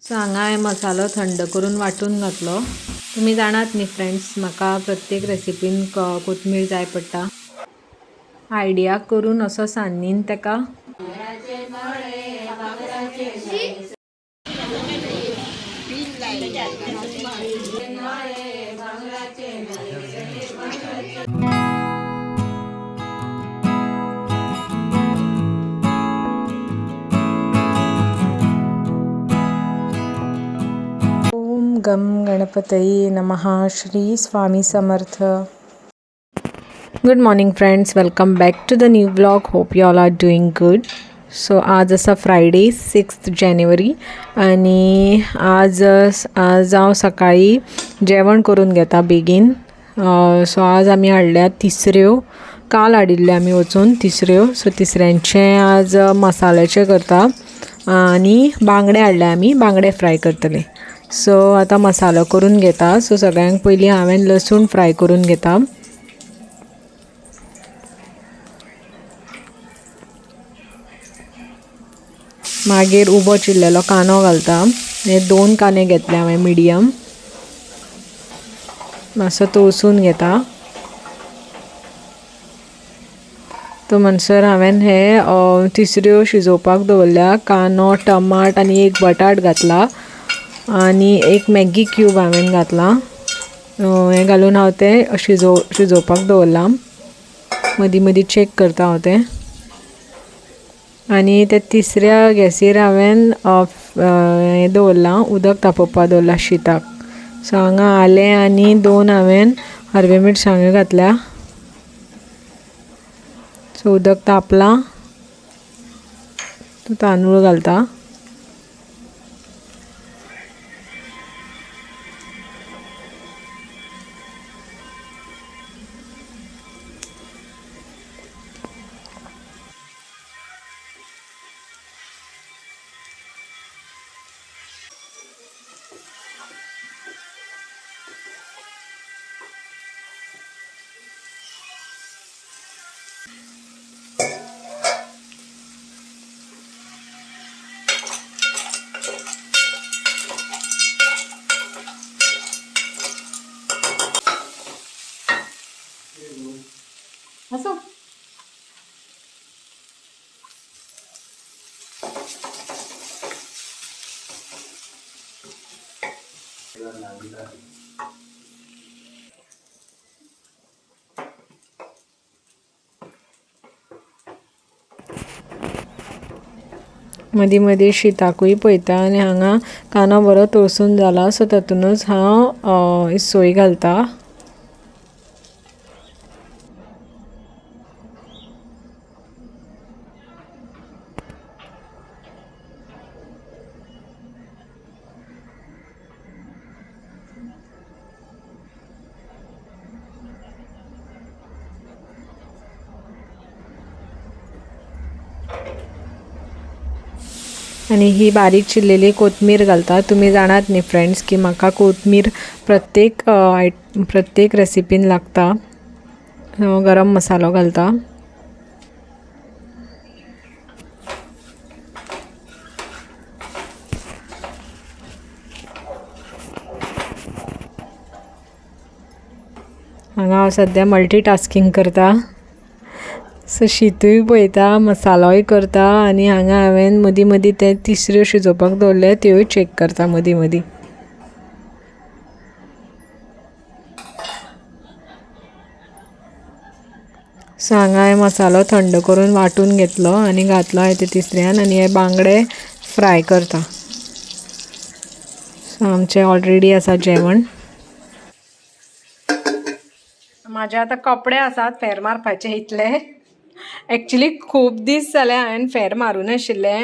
So हांगा हांवें मसालो थंड करून वांटून घातलो। तुम्ही जाणात न्ही फ्रेंड्स, म्हाका प्रत्येक रेसिपीन कोथमीर जाय पडटा। आयडिया करून असो सान्नीन तेका ओम गम गणपतये नमः। Shri Swami Samarth. Good morning friends, welcome back to the new vlog. Hope you all are doing good. So आज आसा फ्रायडे 6 जानेवारी आणि आज हांव सकाळी जेवण करून घेता बेगीन। सो आज आमी हाडल्या तिसऱ्यो, काल हाडिल्ल्यो आमी वचून तिसऱ्यो। सो तिसऱ्यांचे आज मसाल्याचे करता आणि बांगडे हाडले आमी, बांगडे फ्राय करतले। सो आतां मसालो करून घेता। सो सगळ्यांक पयलीं हांवें लसूण फ्राय करून घेता। मागीर उबो चिरलेलो कांदो घालता। हे 2 कांदे घेतले हांवें मिडियम, मातसो तळसून घेता। तो म्हणसर हांवें हे तिसऱ्यो शिजोवपाक दवरल्या। कांदो, टमाट आनी एक बटाट घातला आणि एक मॅगी क्यूब हांवें घातला। हे घालून हांव ते शिजोवपाक दवरला। मदीं मदीं चेक करता हांव ते। आणि ते तिसऱ्या गॅसीर हांवें हे दवरलां, उदक तापोवपाक दवरलां शीताक। सो हांगा आलें आनी 2 हांवें हरवे मिरसांग्यो घातल्या। सो उदक तापलां, तांदूळ घालता। असो मदीं मदीं शीताकूय पळयता आनी हांगा कांदो बरो तळसून जाला। सो तातूंतच हांव सोय घालता। आणि ही बारीक चिरलेली कोथमीर घालता। तुम्ही जाणात न्ही फ्रेंड्स की म्हाका कोथमीर प्रत्येक रेसिपीन लागता। गरम मसालो घालता। हांगा हांव सद्या मल्टीटास्किंग करता। सो शीतूय पळयता, मसालोय करता आनी हांगा हांवें मदीं मदीं ते तिसऱ्यो शिजोवपाक दवरले त्योय चेक करता मदीं मदीं। सो हांगा हांवें मसालो थंड करून वांटून घेतलो आनी घातलो हांवें ते तिसऱ्यान आनी हे बांगडे फ्राय करता। सो आमचें ऑलरेडी आसा जेवण। माझे आतां कपडे आसात फेर मारपाचे इतले। एक्चुली खूब दीस जाले हांवें फेर मारूं नाशिल्ले।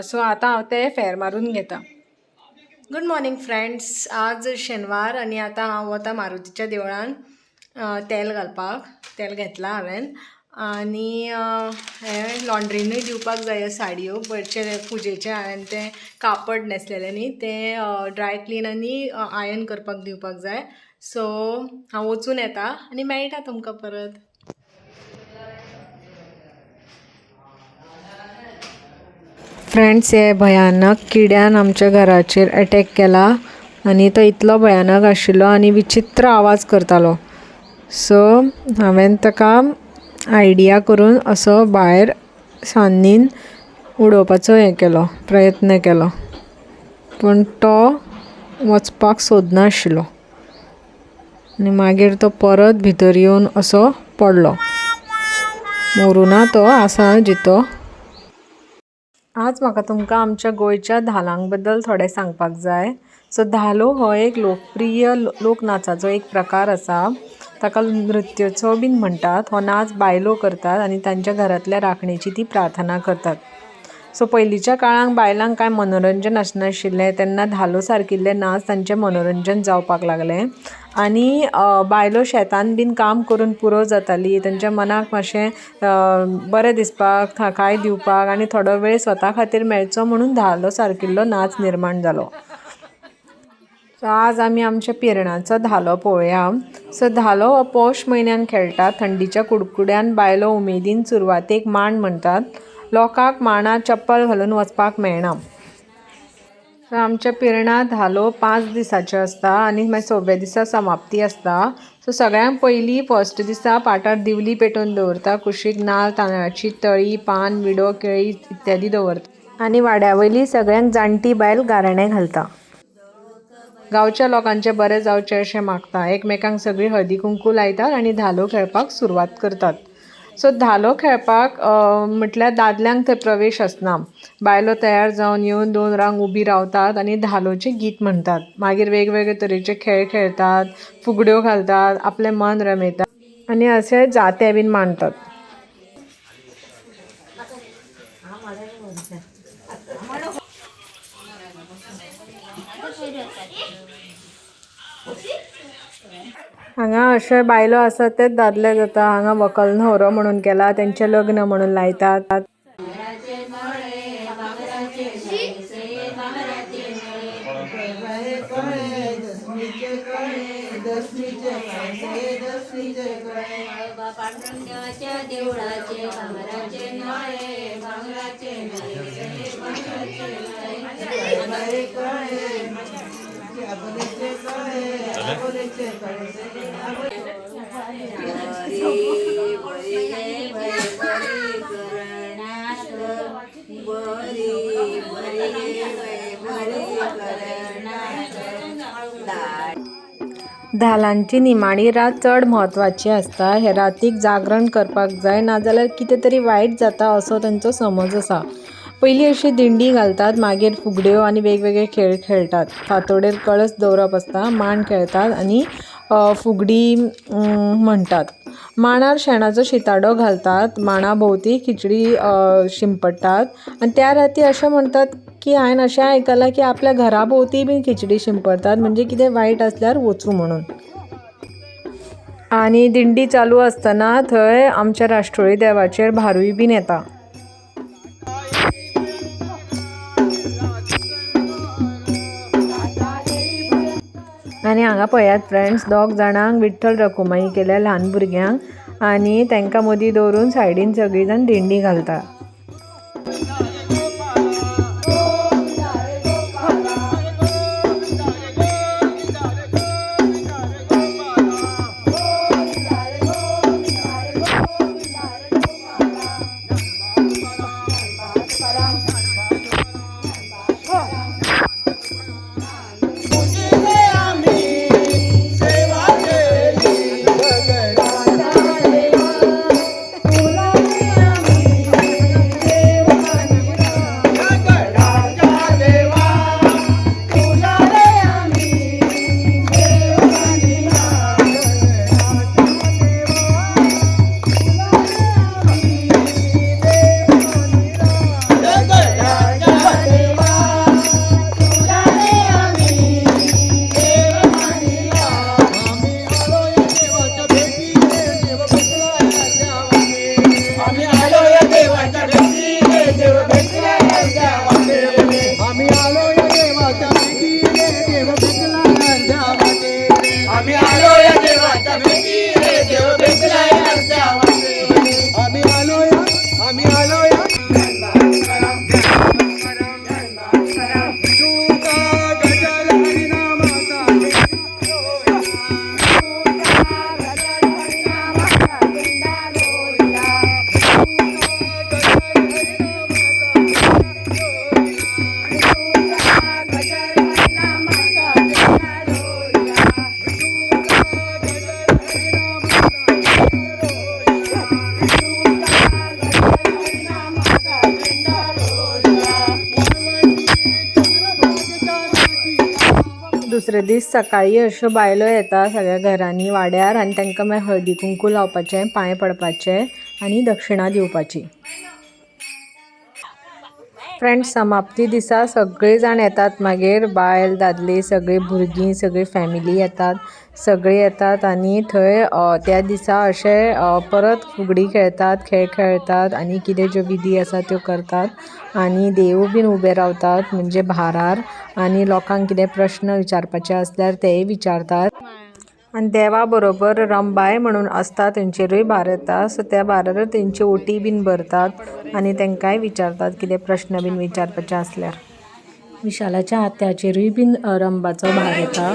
सो आतां हांव ते फेर मारून घेता। गुड मॉर्निंग फ्रेंड्स, आज शेनवार आनी आतां हांव वता मारुतीच्या देवळान तेल घालपाक। तेल घेतला हांवें आनी हे लॉन्ड्रीनूय दिवपाक जाय साडयो। वयरचे पुजेचे हांवें ते कापड न्हेसलेले न्ही ते ड्राय क्लीन आनी आयरन करपाक दिवपाक जाय। सो हांव वचून येता आनी मेळटा तुमकां परत। फ्रेंड्स, हे भयानक किड्यान आमच्या घराचेर अटॅक केला आनी तो इतलो भयानक आशिल्लो आनी विचित्र आवाज करतालो. सो हांवें ताका आयडिया करून असो भायर सान्नीन उडोवपाचो प्रयत्न केलो, पूण तो वचपाक सोदनाशिल्लो आनी मागीर तो परत भितर येवन असो पडलो. मोरुना तो आसा जितो. आज म्हाका तुमकां आमच्या गोंयच्या धालांक बद्दल थोडें सांगपाक जाय. सो धालो हो एक लोकप्रिय लोकनाचाचो एक प्रकार आसा. ताका नृत्योत्सव बीन म्हणटात. हो नाच बायलो करतात आनी तांच्या घरांतल्या राखणेची ती प्रार्थना करतात. सो पयलींच्या काळांक बायलांक कांय मनोरंजन आसनाशिल्लें तेन्ना धालो सारकिल्ले नाच तांचें मनोरंजन जावपाक लागलें. आनी बायलो शेतान बीन काम करून पुरो जाताली. तांच्या मनाक मातशें बरें दिसपाक, थाकाय दिवपाक आनी थोडो वेळ स्वता खातीर मेळचो म्हणून धालो सारकिल्लो नाच निर्माण जालो. सो आज आमी आमच्या पिरणाचो धालो पळोवया. सो धालो हो पौश म्हयन्यान खेळटात. थंडीच्या कुडकुड्यान बायलो उमेदीन सुरवातेक मांड म्हणटात. लोकांक मांडार चप्पल घालून वचपाक मेळना. सो आमच्या पिरणां धालो 5 दिसांचो आसता आनी मागीर 6व्या दिसा समाप्ती आसता. सो सगळ्यांत पयलीं फर्स्ट दिसा पाटार दिवली पेटोवन दवरता. कुशीक नाल्ल, तांदळाची तळी, पान, विडो, केळी इत्यादी दवरता आनी वाड्या वयली सगळ्यांक जाणटी बायल गाराणें घालता. गांवच्या लोकांचें बरें जावचें अशें मागता. एकमेकांक सगळीं हळदी कुंकू लायतात आनी धालो खेळपाक सुरवात करतात. सो धालो खेळपाक म्हटल्यार दादल्यांक थंय प्रवेश आसना. बायलो तयार जावन येवन 2 रांक उबी रावतात आनी धालोचें गीत म्हणटात. मागीर वेगवेगळे तरेचे खेळ खेळटात, फुगड्यो घालतात, आपलें मन रमयतात आनी अशे जाते बीन मांडटात. हांगा अशे बायलो आसात तेच दादले जाता. हांगा व्हंकल न्हवरो म्हणून केला, तेंचें लग्न म्हणून लायतात. धालांची निमाणी रात चड म्हत्वाची आसता. हे रातीक जागरण करपाक जाय, नाजाल्यार कितें तरी वायट जाता असो तांचो समज आसा. पयलीं अशी दिंडी घालतात, मागीर फुगड्यो आनी वेगवेगळे खेळ खेळटात. फांतोडेर कळस दवरप आसता, मांड खेळटात आनी फुगडी म्हणटात. मांडार शेणाचो शिताडो घालतात, मांडा भोंवती खिचडी शिंपडटात आनी त्या राती अशें म्हणटात की हांवें अशें आयकलां की आपल्या घरा भोंवती बीन खिचडी शिंपडटात, म्हणजे कितें वायट आसल्यार वचूं म्हणून. आनी दिंडी चालू आसतना थंय आमच्या राष्ट्रोळी देवाचेर भारूय बीन येता. आनी हांगा पळयात फ्रेंड्स, 2 जाणांक विठ्ठल रखुमाई केल्या ल्हान भुरग्यांक आनी तांकां मदीं दवरून सायडीन सगळीं जाण दिंडी घालता. दुसरे दीस सकाळी अश्यो बायलो येता सगळ्या घरांनी वाड्यार आनी तांकां मागीर हळदी कुंकू लावपाचें, पांय पडपाचें आनी दक्षिणा दिवपाची. फ्रेंड्स, समाप्ती दिसा सगळे जाण येतात, मागीर बायल दादले सगळे भुरगीं सगळी फॅमिली येतात, सगळे येतात आनी थंय त्या दिसा अशें परत फुगडी खेळतात, खेळ खेळतात आनी कितें ज्यो विधी आसा त्यो करतात आनी देव बीन उबे रावतात म्हणजे भारार आनी लोकांक कितें प्रश्न विचारपाचे आसल्यार तेय विचारतात. आनी देवा बरोबर रंबाय म्हणून आसता तेंचेरूय भार येता, सो त्या भारार तेंची ओटी बीन भरतात आनी तेंकांय विचारतात कितें प्रश्न बीन विचारपाचे आसल्यार. विशालाच्या आत्याचेरूय बीन रंबाचो भार येता.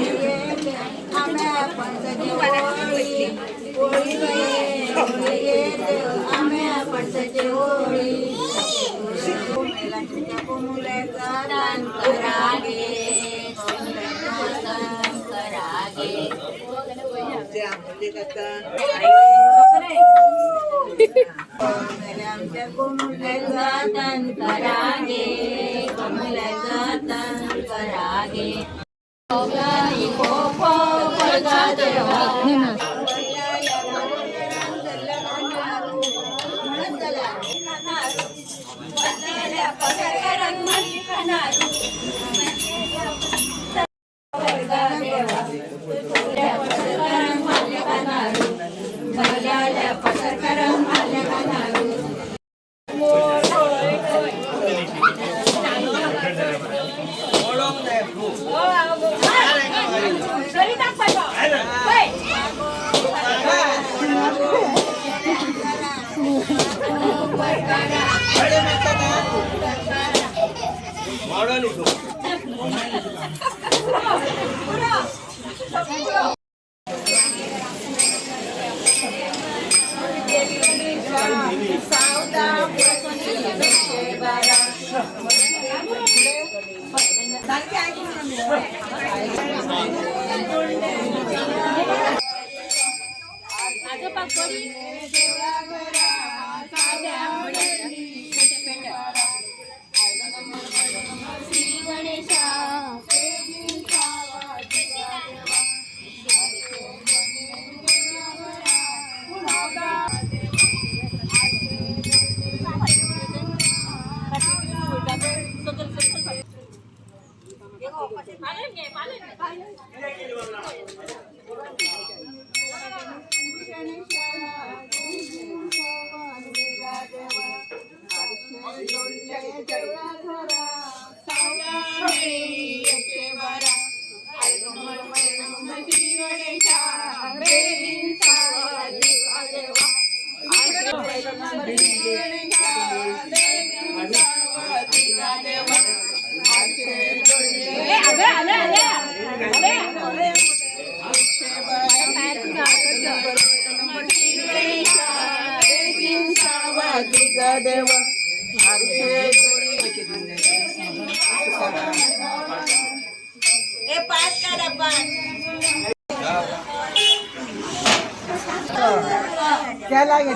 क्या लागे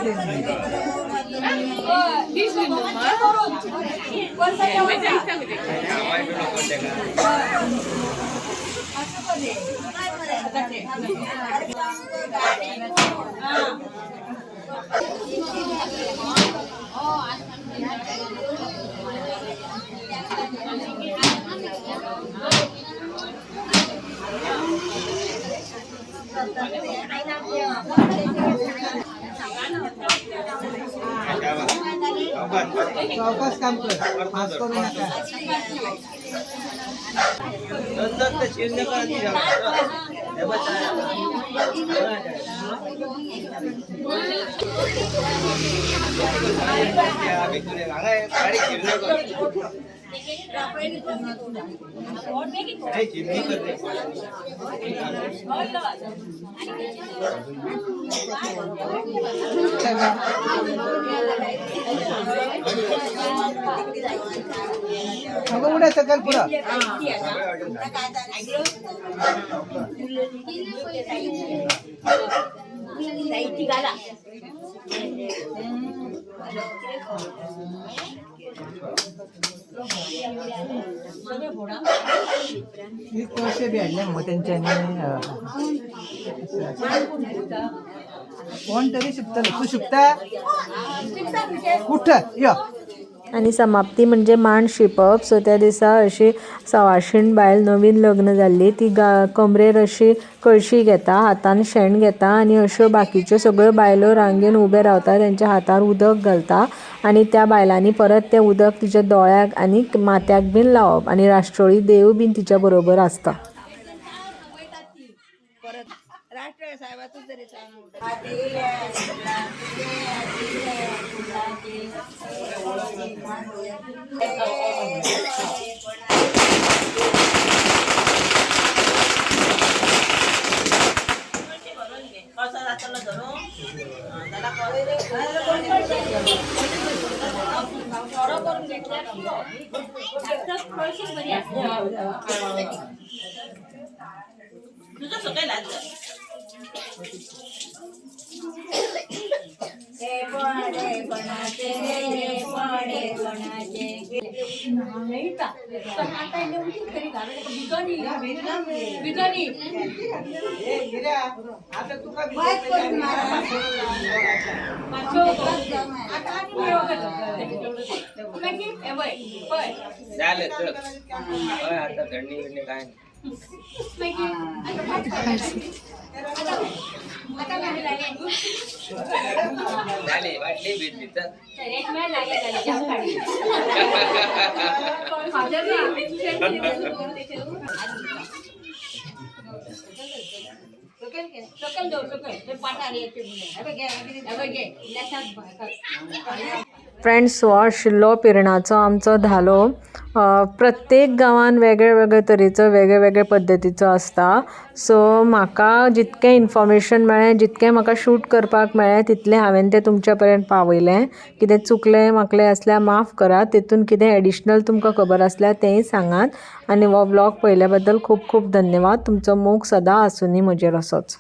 सावकाश काम कर, फास्ट करू नका. अगं उड्या सकल पुरा ही कोळशे बी हाडले मग तेंच्यांनी कोण तरी शिकतलो तू शिकता उठ यो आणि समाप्ती म्हणजे मांड शिंपप. सो त्या दिसा अशी सवाशीण बायल नवीन लग्न जाल्ली ती कमरेर अशी कळशी घेता, हातान शेण घेता आणि अश्यो बाकीच्यो सगळ्यो बायलो रांगेन उबे रावता, तेंच्या हातार उदक घालता आणि त्या बायलांनी परत तें उदक तिच्या दोळ्याक आनी माथ्याक बीन लावप आणि राष्ट्रोळी देव बीन तिच्या बरोबर आसता. आता तुका झालं तर आता थंडी बिंडी काय झाले वाटली भेटली तर फ्रेंड्स, हो आशिल्लो पिरणाचो आमचो धालो. प्रत्येक गांवान वेगळे वेगळे तरेचो वेगळे वेगळे पद्दतीचो आसता. सो म्हाका जितकें इन्फॉर्मेशन मेळ्ळें, जितकें म्हाका शूट करपाक मेळ्ळें तितलें हांवें तें तुमच्या पर्यंत पावयलें. कितें चुकलें माकलें आसल्यार माफ करात. तेतून कितें एडिशनल तुमकां खबर आसल्यार तेंय सांगात. आनी हो व्लॉग पळयल्या बद्दल खूब खूब धन्यवाद. तुमचो मोग सदां आसूनी म्हजेर असोच.